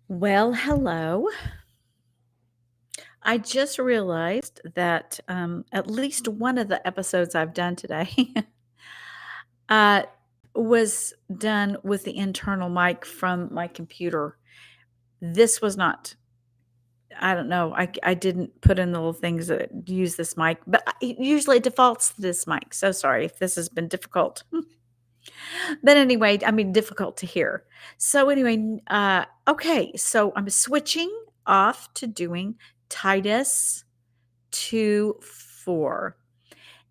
Well, hello. I just realized that at least one of the episodes I've done today uh, was done with the internal mic from my computer. This was not. I don't know. I didn't put in the little things that use this mic, but usually it defaults to this mic. So sorry if this has been difficult. But anyway, I mean, difficult to hear. So anyway, okay. So I'm switching off to doing Titus 2:4.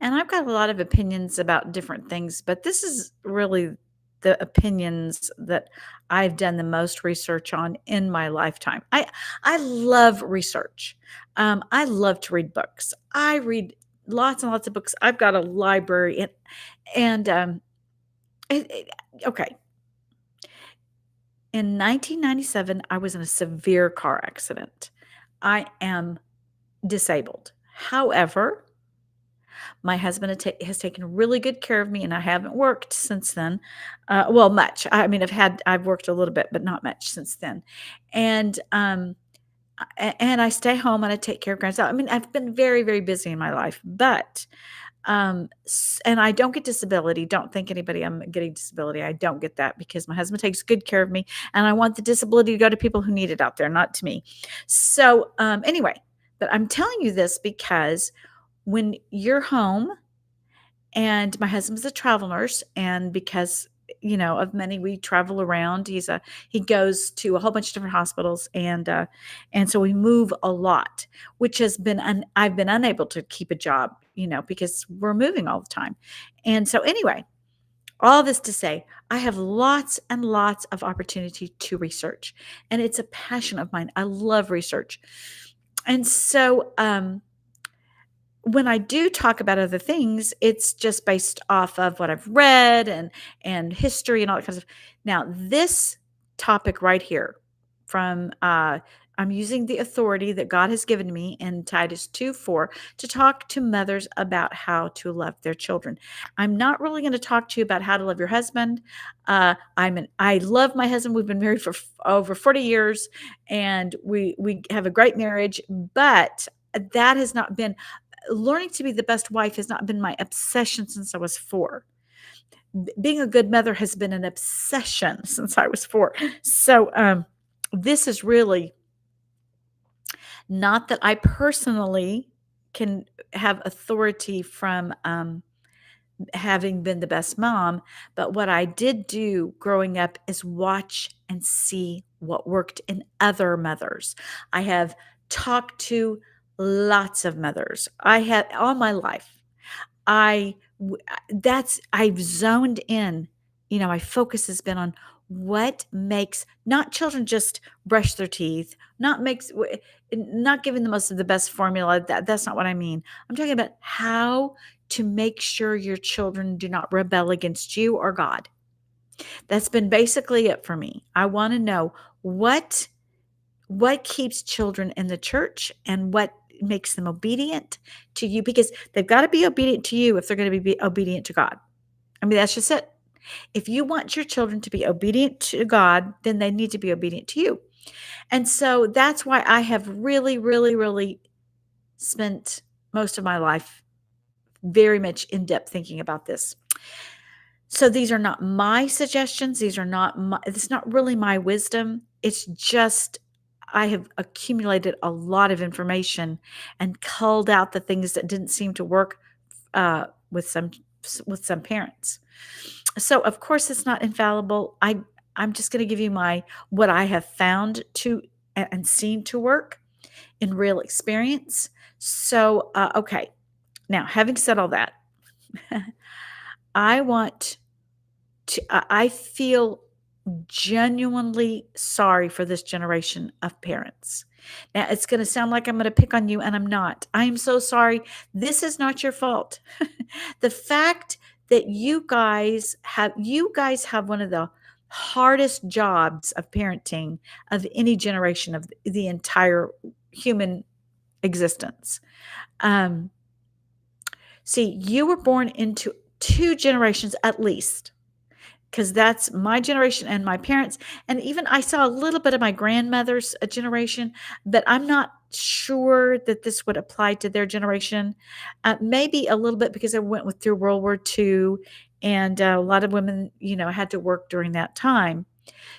And I've got a lot of opinions about different things, but this is really the opinions that I've done the most research on in my lifetime. I love research. I love to read books. I read lots and lots of books. I've got a library, and it, it- okay. In 1997, I was in a severe car accident. I am disabled. However, my husband has taken really good care of me, and I haven't worked since then. Well, much. I mean, I've worked a little bit, but not much since then. And and I stay home and I take care of grandson. I mean, I've been very, very busy in my life, but and I don't get disability. Don't think anybody I'm getting disability. I don't get that because my husband takes good care of me, and I want the disability to go to people who need it out there, not to me. So anyway, but I'm telling you this because when you're home, and my husband's a travel nurse, and because of many, we travel around. He goes to a whole bunch of different hospitals, and so we move a lot, which has been I've been unable to keep a job, because we're moving all the time. And so anyway, all this to say, I have lots and lots of opportunity to research, and it's a passion of mine. I love research. And so when I do talk about other things, it's just based off of what I've read and history and all that kinds of. Now, this topic right here, from I'm using the authority that God has given me in Titus 2:4 to talk to mothers about how to love their children. I'm not really going to talk to you about how to love your husband. I love my husband. We've been married for over 40 years, and we have a great marriage, but that has not been learning to be the best wife has not been my obsession since I was 4. Being a good mother has been an obsession since I was 4. So, this is really not that I personally can have authority from, having been the best mom, but what I did do growing up is watch and see what worked in other mothers. I have talked to lots of mothers. I have all my life. I've zoned in. My focus has been on what makes not children just brush their teeth, not giving the most of the best formula. That's not what I mean. I'm talking about how to make sure your children do not rebel against you or God. That's been basically it for me. I want to know what keeps children in the church and what makes them obedient to you, because they've got to be obedient to you if they're going to be obedient to God. I mean, that's just it. If you want your children to be obedient to God, then they need to be obedient to you. And so that's why I have really, really, really spent most of my life very much in depth thinking about this. So these are not my suggestions. It's not really my wisdom. It's just I have accumulated a lot of information and culled out the things that didn't seem to work uh, with some with some parents. So of course it's not infallible. I'm just going to give you my what I have found to and seen to work in real experience. So okay, now having said all that, I want I feel genuinely sorry for this generation of parents. Now, it's going to sound like I'm going to pick on you, and I'm not. I am so sorry. This is not your fault. The fact that you guys have one of the hardest jobs of parenting of any generation of the entire human existence. Um, See, you were born into two generations at least because that's my generation and my parents, and even I saw a little bit of my grandmother's generation, but I'm not sure that this would apply to their generation. Maybe a little bit because I went with through World War II, and a lot of women, had to work during that time.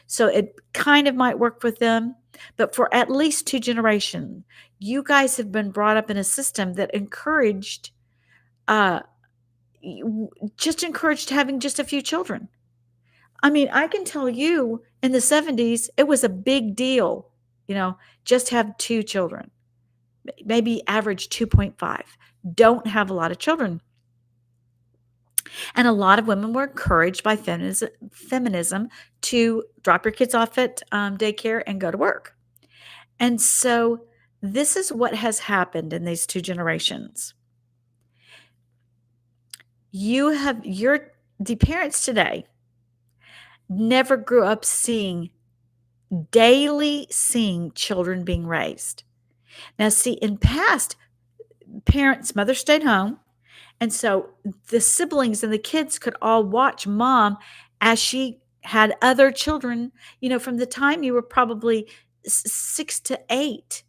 So it kind of might work with them, but for at least 2 generation, you guys have been brought up in a system that encouraged, uh, just encouraged having just a few children. I mean, I can tell you in the '70s, it was a big deal, you know, just have 2 children, maybe average 2.5. Don't have a lot of children. And a lot of women were encouraged by feminism to drop your kids off at daycare and go to work. And so this is what has happened in these 2 generations. The parents today never grew up daily seeing children being raised. Now, see, in past, mother stayed home, and so the siblings and the kids could all watch mom as she had other children. From the time you were probably 6 to 8,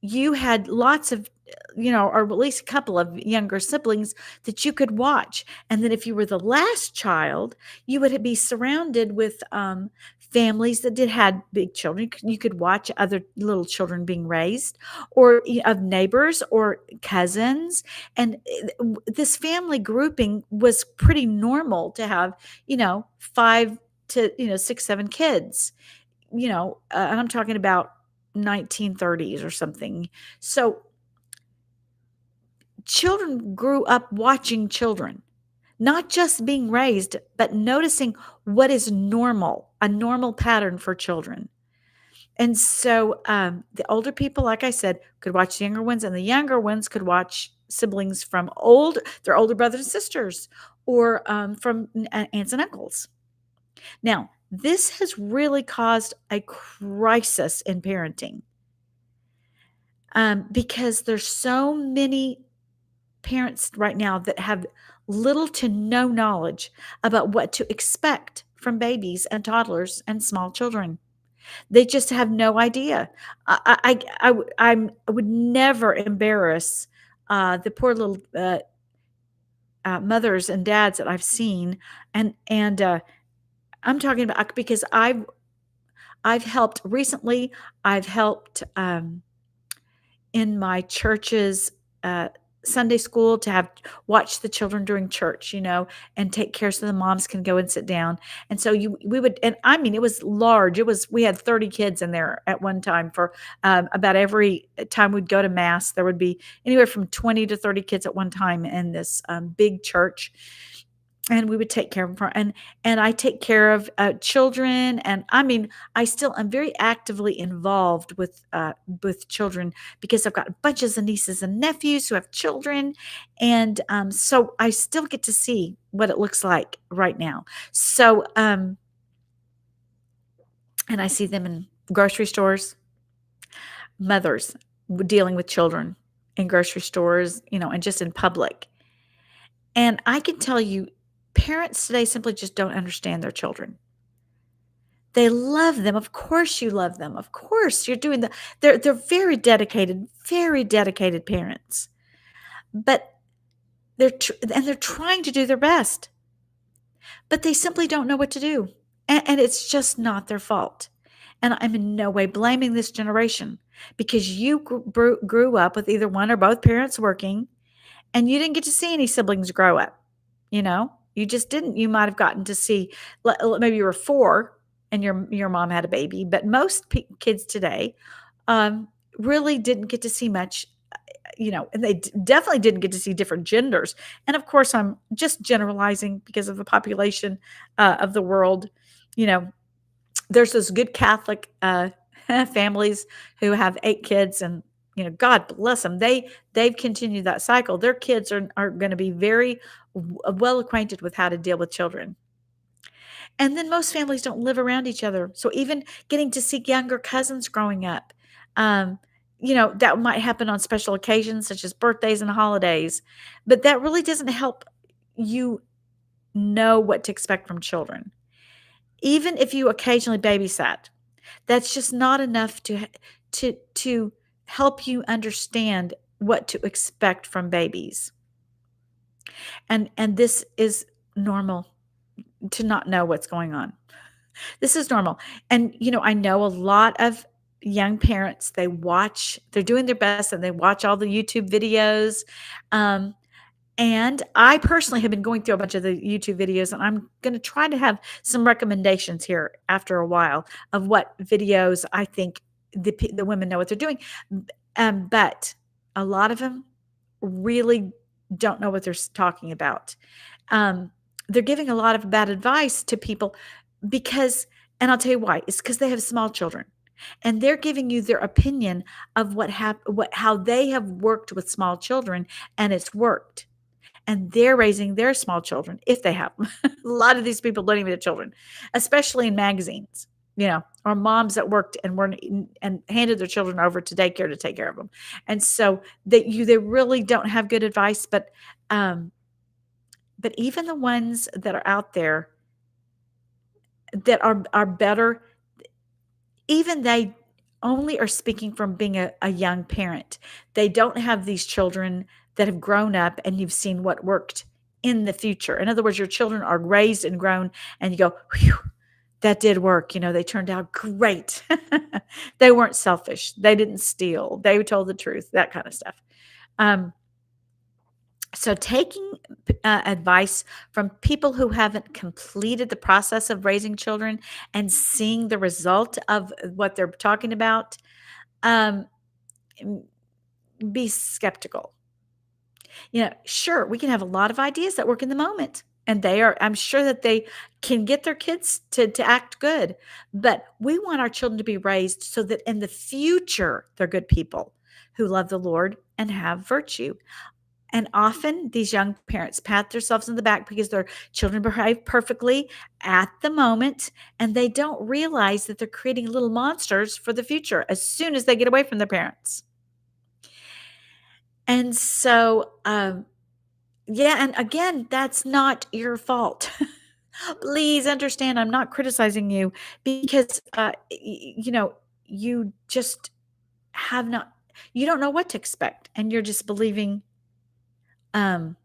you had lots of, or at least a couple of younger siblings that you could watch. And then if you were the last child, you would be surrounded with families that had big children. You could watch other little children being raised, or of neighbors or cousins. And this family grouping was pretty normal to have, 5 to, 6, 7 kids, and I'm talking about 1930s or something. So children grew up watching children, not just being raised, but noticing what is normal, a normal pattern for children. And so the older people, like I said, could watch the younger ones, and the younger ones could watch siblings from their older brothers and sisters, or from aunts and uncles. Now, this has really caused a crisis in parenting, because there's so many parents right now that have little to no knowledge about what to expect from babies and toddlers and small children. They just have no idea. I would never embarrass the poor little mothers and dads that I've seen, and I'm talking about because I've helped recently. I've helped in my church's Sunday school to have watch the children during church, and take care so the moms can go and sit down. And so we would, and I mean, it was large. We had 30 kids in there at one time. For about every time we'd go to mass, there would be anywhere from 20 to 30 kids at one time in this big church. And we would take care of them, and I take care of children, and I mean, I still am very actively involved with children, because I've got bunches of nieces and nephews who have children, and so I still get to see what it looks like right now. So, and I see them in grocery stores, mothers dealing with children in grocery stores, and just in public. And I can tell you, parents today simply just don't understand their children. They love them. Of course you love them. Of course you're doing they're very dedicated parents. But they're trying to do their best, but they simply don't know what to do. And it's just not their fault. And I'm in no way blaming this generation, because you grew up with either one or both parents working, and you didn't get to see any siblings grow up. You just didn't. You might have gotten to see, maybe you were 4 and your mom had a baby, but most kids today really didn't get to see much, and they definitely didn't get to see different genders. And of course, I'm just generalizing because of the population of the world. You know, there's those good Catholic families who have 8 kids, and God bless them. They've continued that cycle. Their kids are going to be very well acquainted with how to deal with children. And then most families don't live around each other. So even getting to see younger cousins growing up, um, that might happen on special occasions such as birthdays and holidays, but that really doesn't help you know what to expect from children. Even if you occasionally babysat, that's just not enough to help you understand what to expect from babies. And this is normal to not know what's going on. This is normal. And I know a lot of young parents, they're doing their best and they watch all the YouTube videos. Um, and I personally have been going through a bunch of the YouTube videos, and I'm going to try to have some recommendations here after a while of what videos I think the women know what they're doing. But a lot of them really don't know what they're talking about. Um, they're giving a lot of bad advice to people because, and I'll tell you why. It's because they have small children, and they're giving you their opinion of how they have worked with small children, and it's worked, and they're raising their small children if they have them. A lot of these people don't even have children, especially in magazines, or moms that worked and weren't and handed their children over to daycare to take care of them. And so they really don't have good advice, um, but even the ones that are out there that are better, even they only are speaking from being a young parent. They don't have these children that have grown up and you've seen what worked in the future. In other words, your children are raised and grown and you go, "Whew, that did work. They turned out great." They weren't selfish. They didn't steal. They told the truth, that kind of stuff. Um, so taking advice from people who haven't completed the process of raising children and seeing the result of what they're talking about, um, m- be skeptical. Sure, we can have a lot of ideas that work in the moment. And I'm sure that they can get their kids to act good. But we want our children to be raised so that in the future, they're good people who love the Lord and have virtue. And often these young parents pat themselves in the back because their children behave perfectly at the moment, and they don't realize that they're creating little monsters for the future as soon as they get away from their parents. And so, yeah, and again, that's not your fault. Please understand, I'm not criticizing you because, you just have not, you don't know what to expect, and you're just believing, um,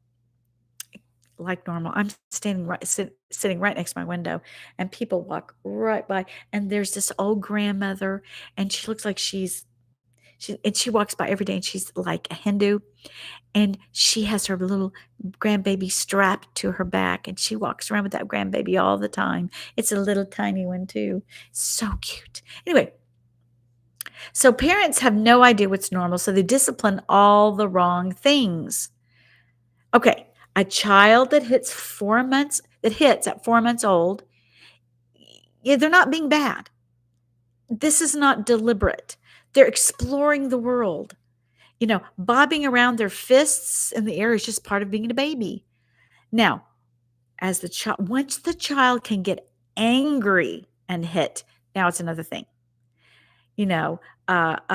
like normal. I'm standing sitting right next to my window, and people walk right by, and there's this old grandmother, and she looks like she walks by every day, and she's like a Hindu, and she has her little grandbaby strapped to her back, and she walks around with that grandbaby all the time. It's a little tiny one too. So cute. Anyway, so parents have no idea what's normal, so they discipline all the wrong things. Okay, a child that hits at 4 months old, yeah, they're not being bad. This is not deliberate. They're exploring the world. Bobbing around their fists in the air is just part of being a baby. Now, once the child can get angry and hit, now it's another thing. A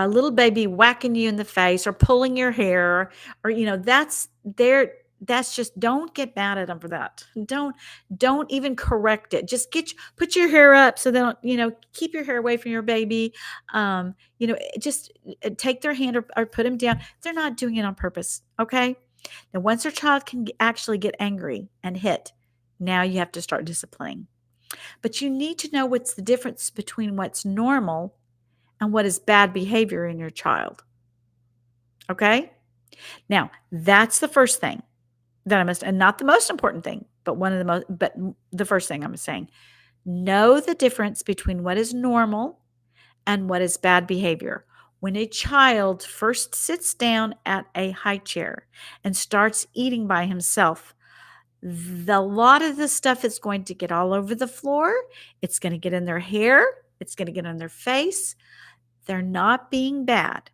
little baby whacking you in the face or pulling your hair, or that's just, don't get mad at them for that. Don't even correct it. Just put your hair up so they don't, keep your hair away from your baby. Just take their hand or put them down. They're not doing it on purpose. Okay. Now, once your child can actually get angry and hit, now you have to start disciplining. But you need to know what's the difference between what's normal and what is bad behavior in your child. Okay? Now, that's the first thing that and not the most important thing, but the first thing I'm saying. Know the difference between what is normal and what is bad behavior. When a child first sits down at a high chair and starts eating by himself, a lot of the stuff is going to get all over the floor. It's going to get in their hair. It's going to get on their face. They're not being bad.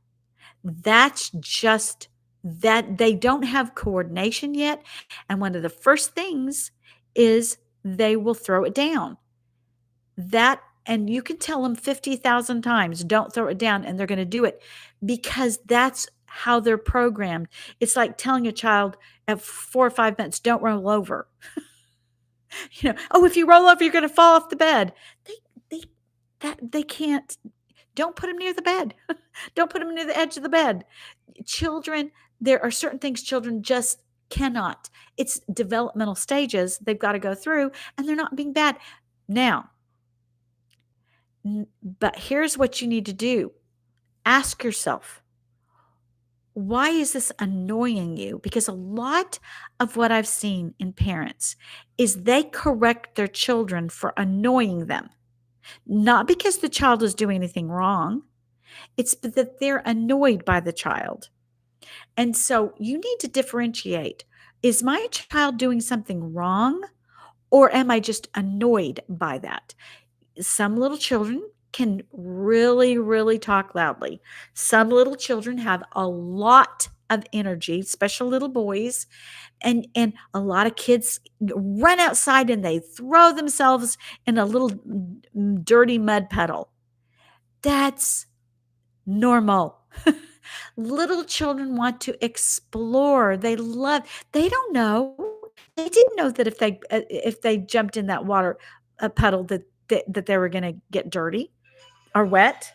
That's just that they don't have coordination yet. And one of the first things is they will throw it down. And you can tell them 50,000 times, don't throw it down, and they're going to do it because that's how they're programmed. It's like telling a child at 4 or 5 minutes, don't roll over. "Oh, if you roll over, you're gonna fall off the bed." They they they can't. Don't put them near the bed. Don't put them near the edge of the bed. Children, there are certain things children just cannot. It's developmental stages they've gotta go through, and they're not being bad. Now, but here's what you need to do. Ask yourself, why is this annoying you? Because a lot of what I've seen in parents is they correct their children for annoying them. Not because the child is doing anything wrong, it's that they're annoyed by the child. And so you need to differentiate. Is my child doing something wrong, or am I just annoyed by that? Some little children can really, really talk loudly. Some little children have a lot of energy, especially little boys, and a lot of kids run outside and they throw themselves in a little dirty mud puddle. That's normal. Little children want to explore. They don't know. They didn't know that if they jumped in that water puddle that they were gonna get dirty or wet.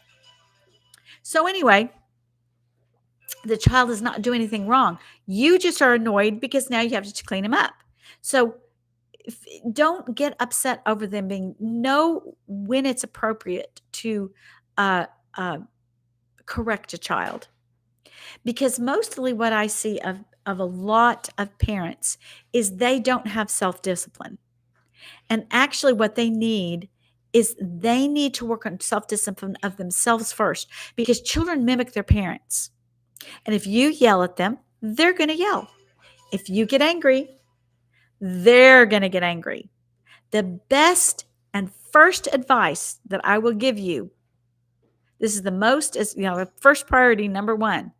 So anyway, the child is not doing anything wrong. You just are annoyed because now you have to clean them up. So if, don't get upset over them being know when it's appropriate to uh, uh, correct a child. Because mostly what I see of a lot of parents is they don't have self-discipline. And actually what they need is they need to work on self-discipline of themselves first because children mimic their parents. And if you yell at them, they're going to yell. If you get angry, they're going to get angry. The best and first advice that I will give you, this is the most, is first priority number one,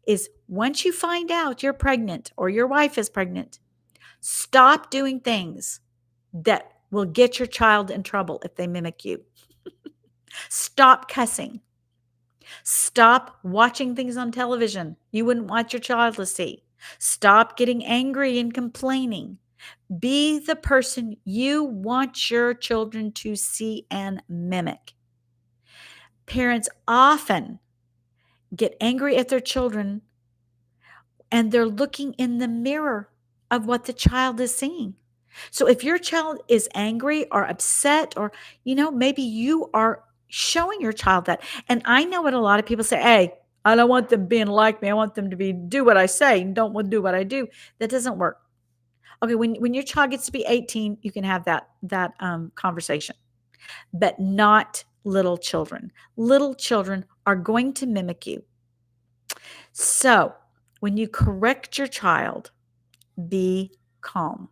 is once you find out you're pregnant or your wife is pregnant, stop doing things that will get your child in trouble if they mimic you. Stop cussing. Stop watching things on television you wouldn't want your child to see. Stop getting angry and complaining. Be the person you want your children to see and mimic. Parents often get angry at their children and they're looking in the mirror of what the child is seeing. So if your child is angry or upset, or, maybe you are showing your child that. And I know what a lot of people say, hey, I don't want them being like me. I want them to do what I say and don't want to do what I do. That doesn't work. Okay, when your child gets to be 18, you can have that conversation, but not little children. Little children are going to mimic you. So when you correct your child, be calm.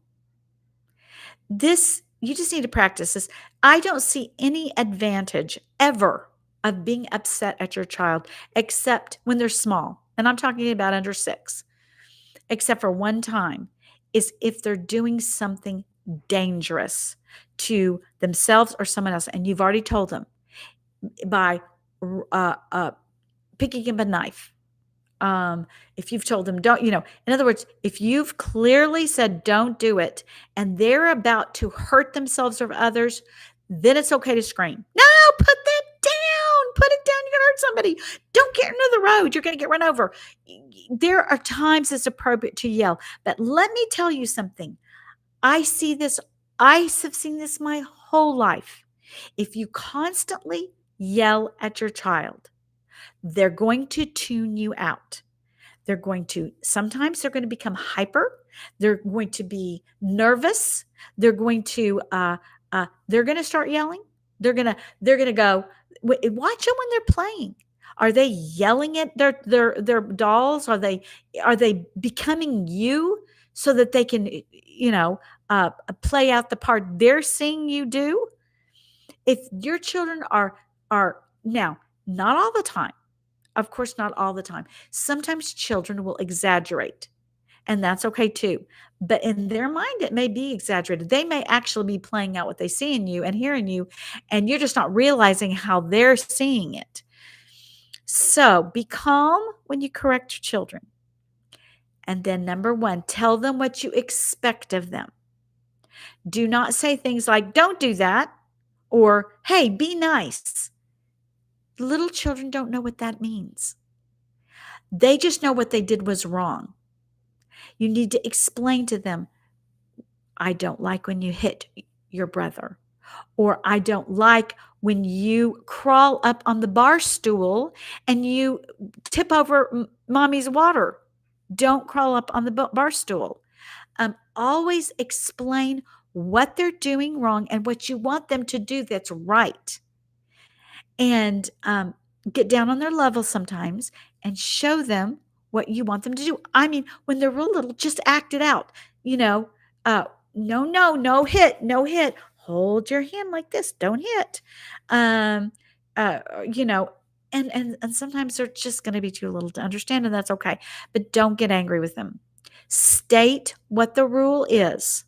You just need to practice this. I don't see any advantage ever of being upset at your child except when they're small. And I'm talking about under 6, except for one time, is if they're doing something dangerous to themselves or someone else. And you've already told them by picking up a knife. If you've told them don't, in other words, if you've clearly said don't do it and they're about to hurt themselves or others, then it's okay to scream. No, put that down. Put it down. You're going to hurt somebody. Don't get into the road. You're going to get run over. There are times it's appropriate to yell. But let me tell you something. I have seen this my whole life. If you constantly yell at your child, they're going to tune you out. Sometimes they're going to become hyper. They're going to be nervous. They're going to start yelling. They're going to go, watch them when they're playing. Are they yelling at their dolls? Are they becoming you so that they can, play out the part they're seeing you do? If your children are now, not all the time, of course, not all the time. Sometimes children will exaggerate, and that's okay too. But in their mind, it may be exaggerated. They may actually be playing out what they see in you and hearing you, and you're just not realizing how they're seeing it. So be calm when you correct your children. And then number 1, tell them what you expect of them. Do not say things like, don't do that, or hey, be nice. Little children don't know what that means. They just know what they did was wrong. You need to explain to them, I don't like when you hit your brother, or I don't like when you crawl up on the bar stool and you tip over mommy's water. Don't crawl up on the bar stool. Always explain what they're doing wrong and what you want them to do that's right. And get down on their level sometimes and show them what you want them to do. I mean, when they're real little, just act it out. You know, uh, no, no, no hit, no hit. Hold your hand like this. Don't hit. Um, you know, and sometimes they're just going to be too little to understand, and that's okay. But don't get angry with them. State what the rule is.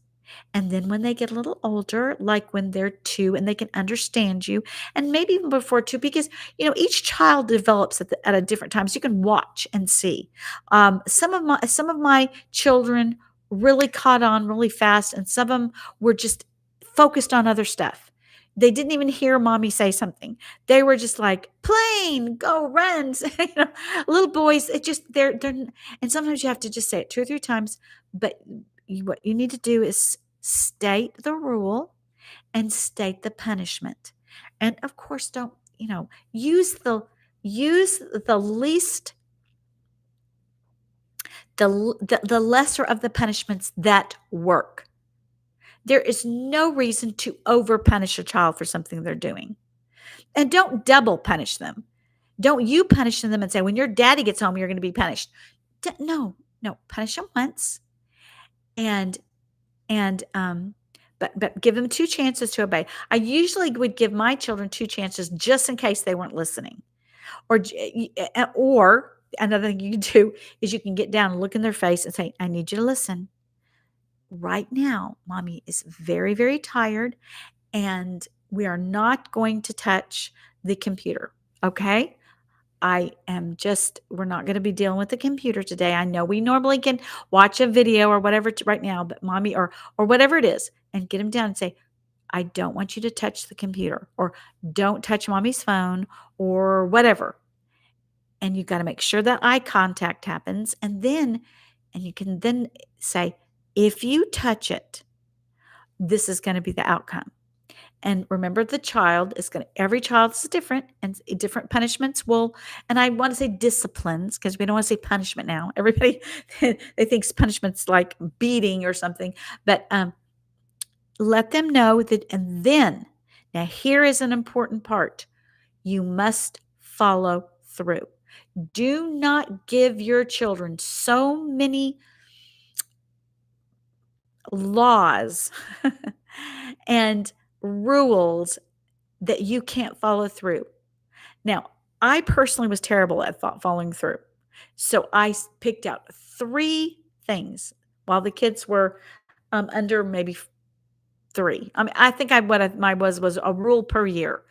And then when they get a little older, like when they're 2 and they can understand you, and maybe even before 2, because, each child develops at a different time, so you can watch and see. Some of my children really caught on really fast, and some of them were just focused on other stuff. They didn't even hear mommy say something. They were just like, "Plane, go, runs." Little boys, it just they're and sometimes you have to just say it 2 or 3 times, but what you need to do is state the rule and state the punishment. And of course, don't, use the least the lesser of the punishments that work. There is no reason to over punish a child for something they're doing. And don't double punish them. Don't you punish them and say, when your daddy gets home, you're going to be punished. No, no, punish them once and but give them 2 chances to obey. I usually would give my children 2 chances just in case they weren't listening. Or another thing you can do is you can get down and look in their face and say, "I need you to listen. Right now, mommy is very, very tired, and we are not going to touch the computer, okay? We're not going to be dealing with the computer today. I know we normally can watch a video or whatever right now, but mommy, or whatever it is, and get them down and say, I don't want you to touch the computer, or don't touch mommy's phone, or whatever. And you've got to make sure that eye contact happens. And you can then say, if you touch it, this is going to be the outcome. And remember, every child is different, and different punishments and I want to say disciplines, because we don't want to say punishment now. Everybody, they thinks punishment's like beating or something, but let them know that. And then, now here is an important part. You must follow through. Do not give your children so many laws and rules that you can't follow through. Now, I personally was terrible at following through. So I picked out 3 things while the kids were under maybe 3. I mean, I think my was a rule per year.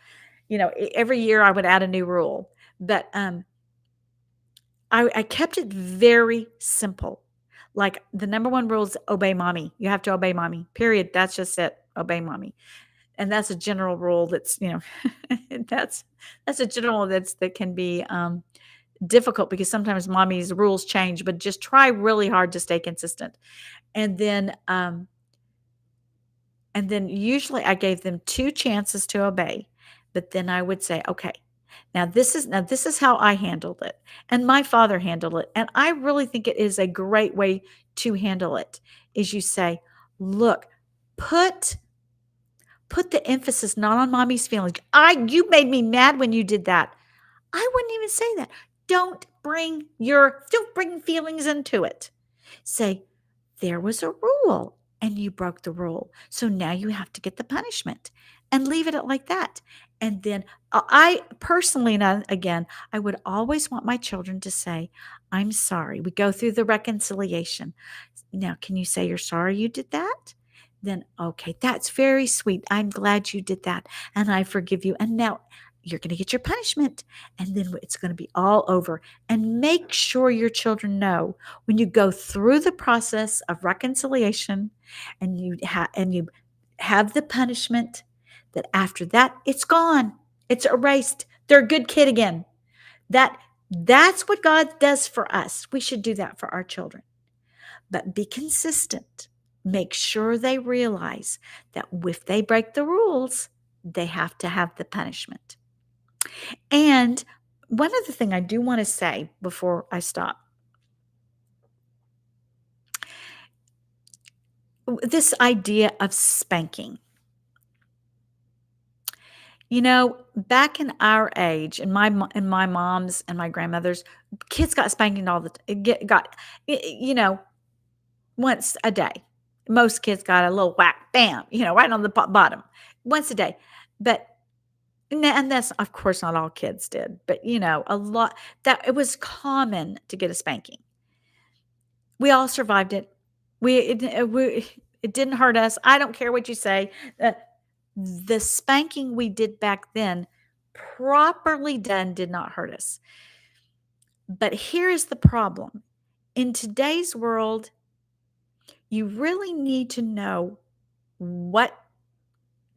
Every year I would add a new rule. But I kept it very simple. Like, the number 1 rule is obey mommy. You have to obey mommy, period. That's just it. Obey mommy. And that's a general rule that's, that's a general that can be difficult, because sometimes mommy's rules change, but just try really hard to stay consistent. And then usually I gave them 2 chances to obey, but then I would say, okay, now this is how I handled it, and my father handled it, and I really think it is a great way to handle it. Is you say, look, put the emphasis not on mommy's feelings. You made me mad when you did that. I wouldn't even say that. Don't bring feelings into it. Say, there was a rule and you broke the rule. So now you have to get the punishment, and leave it at like that. And then I personally, now again, I would always want my children to say, I'm sorry. We go through the reconciliation. Now, can you say you're sorry you did that? Then, okay, that's very sweet. I'm glad you did that, and I forgive you. And now, you're going to get your punishment, and then it's going to be all over. And make sure your children know when you go through the process of reconciliation and you have the punishment, that after that it's gone. It's erased. They're a good kid again. That that's what God does for us. We should do that for our children. But be consistent. Make sure they realize that if they break the rules, they have to have the punishment. And one other thing I do want to say before I stop, this idea of spanking. Back in our age, in my mom's and my grandmother's, kids got spanking all the got once a day. Most kids got a little whack, bam, right on the bottom, once a day. But and that's, of course, not all kids did, but a lot, that it was common to get a spanking. We all survived it. It didn't hurt us. I don't care what you say. The spanking we did back then, properly done, did not hurt us. But here is the problem. In today's world, you really need to know what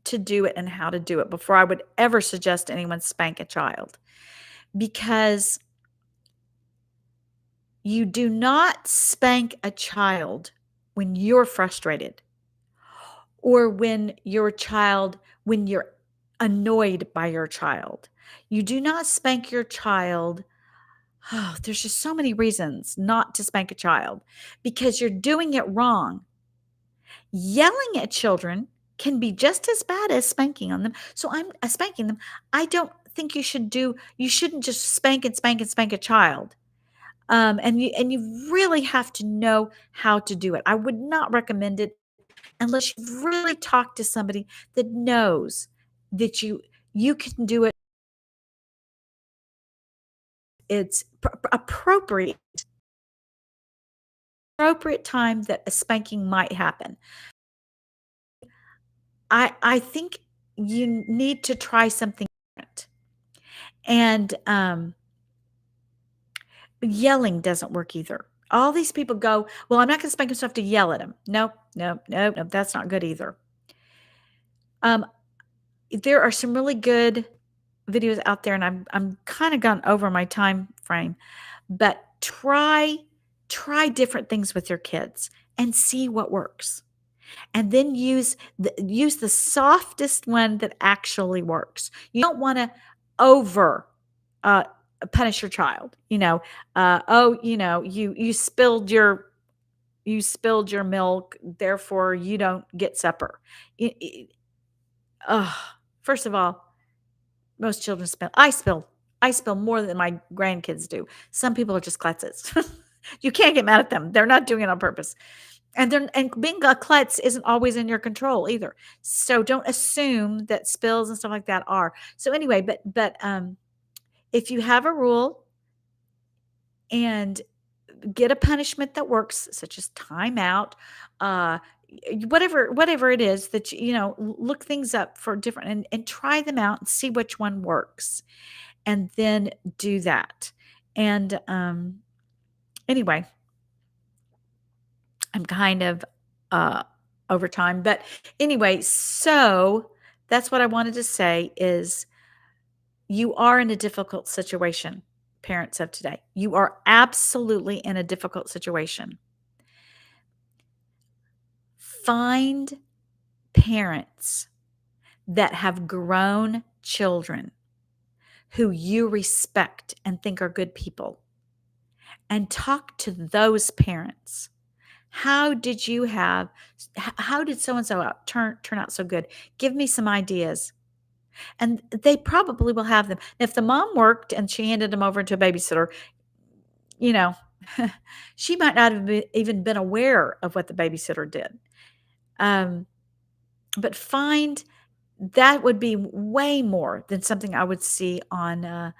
to do it and how to do it before I would ever suggest anyone spank a child. Because you do not spank a child when you're frustrated, or when you're annoyed by your child. You do not spank your child. Oh, there's just so many reasons not to spank a child, because you're doing it wrong. Yelling at children can be just as bad as spanking on them. So I'm spanking them. I don't think you shouldn't just spank and spank and spank a child. And you really have to know how to do it. I would not recommend it unless you really talk to somebody that knows that you can do it. It's appropriate time that a spanking might happen. I think you need to try something different. And yelling doesn't work either. All these people go, well, I'm not going to spank him, so I have to yell at him. No, no, no, no, that's not good either. Um, there are some really good videos out there, and I'm kind of gone over my time frame, but try different things with your kids and see what works. And then use the softest one that actually works. You don't want to over uh, punish your child. You spilled your milk, therefore you don't get supper. Y- y- Ugh. First of all, most children spill. I spill more than my grandkids do. Some people are just klutzes. You can't get mad at them. They're not doing it on purpose. And being a klutz isn't always in your control either. So don't assume that spills and stuff like that are. So anyway, but if you have a rule and get a punishment that works, such as timeout, uh, whatever it is that look things up for different, and try them out and see which one works, and then do that. And anyway, I'm kind of uh, over time, but anyway, so that's what I wanted to say is you are in a difficult situation, parents of today. You are absolutely in a difficult situation. Find parents that have grown children who you respect and think are good people, and talk to those parents. How did how did so and so turn out so good? Give me some ideas. And they probably will have them. If the mom worked and she handed them over to a babysitter, you know, she might not have even been aware of what the babysitter did. Um, but find that would be way more than something I would see on a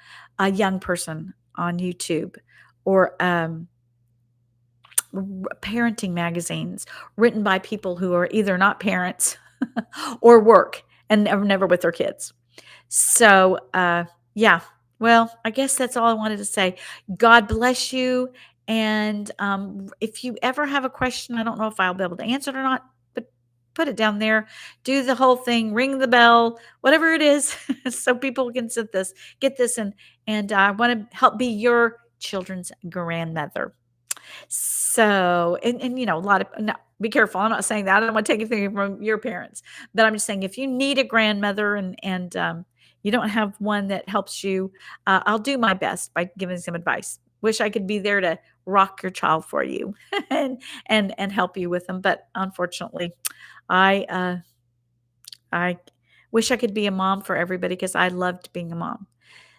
young person on YouTube, or parenting magazines written by people who are either not parents or work and are never with their kids. So, yeah. Well, I guess that's all I wanted to say. God bless you. And if you ever have a question, I don't know if I'll be able to answer it or not, but put it down there. Do the whole thing, ring the bell, whatever it is, so people can get this, and I want to help be your children's grandmother. So, a lot of no, be careful. I'm not saying that. I don't want to take anything from your parents, but I'm just saying if you need a grandmother and you don't have one that helps you, I'll do my best by giving some advice. Wish I could be there to rock your child for you and help you with them, but unfortunately, I I wish I could be a mom for everybody because I loved being a mom.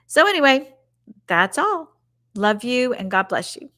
So anyway, that's all. Love you and God bless you.